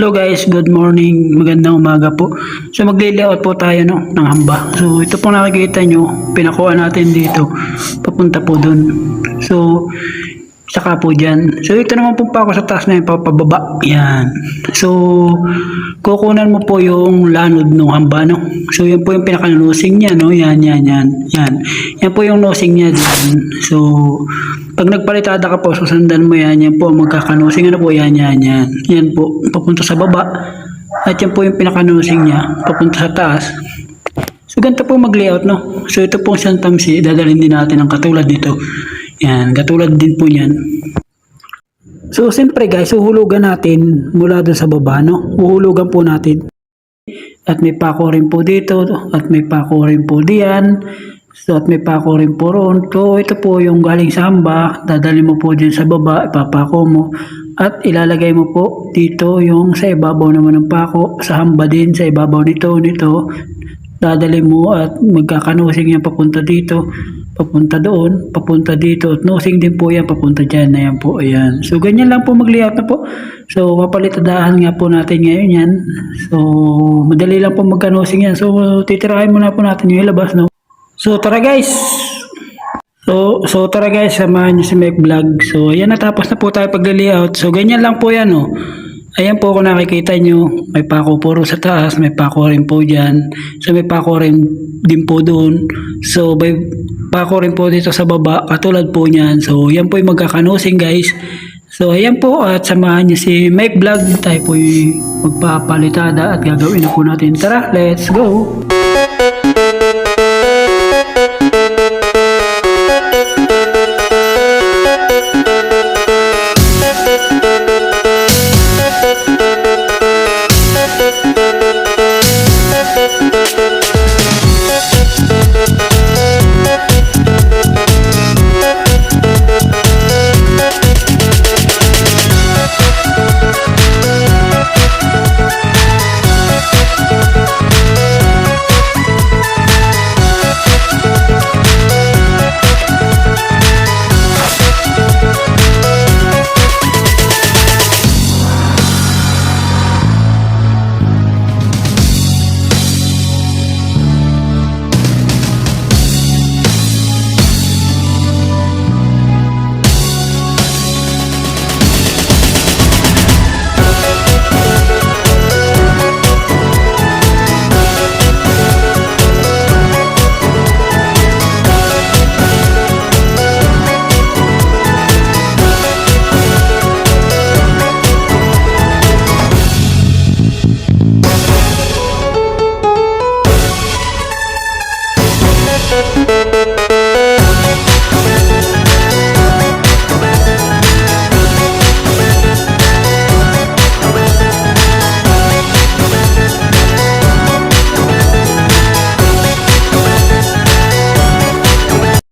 Hello guys, good morning, magandang umaga po. So magle-layout po tayo ng hamba. So ito po nakikita nyo, pinakuha natin dito, papunta po dun. So saka po dyan. So ito naman po pa ako sa taas na yung papababa. Yan. So kukunan mo po yung lanod ng hamba, no? So yan po yung pinaka-nosing niya, no? Yan. Yan po yung nosing niya dyan. So pag nagpalitada ka po, susundan mo yan. Yan po ang magkakanosing. Ano po? Yan. Yan po. Papunta sa baba. At yan po yung pinaka-nosing niya. Papunta sa taas. So ganito po mag-layout, no? So ito po siyang tamsi. Dadalhin din natin ang katulad dito. Yan, katulad din po yan. So, siyempre guys, uhulugan natin mula dun sa baba, no? Uhulugan po natin. At may pako rin po dito, at may pako rin po diyan. So, at may pako rin po roon. So, ito po yung galing sa hamba. Dadali mo po dyan sa baba, ipapako mo. At ilalagay mo po dito yung sa ibabaw naman ng pako. Sa hamba din, sa ibabaw nito. Dadali mo at magkakanusing yan papunta dito, papunta doon, papunta dito, at nosing din po yan papunta dyan, na yan po, ayan. So ganyan lang po mag-layout na po. So papalitadahan nga po natin ngayon yan. So madali lang po magkanosing yan. So titirahin muna po natin yung ilabas, no? So tara guys, so tara guys, samahan nyo si Mike Vlog. So ayan, natapos na po tayo pag-layout. So ganyan lang po yan, no? Ayan po kung nakikita nyo, may pako puro sa taas, may pako rin po dyan. So may pako rin din po doon. So may pako rin po dito sa baba, katulad po niyan. So yan po yung magkakanosing guys. So ayan po, at samahan nyo si Mike Vlog. Tayo po yung magpapalitada at gagawin na po natin. Tara, let's go!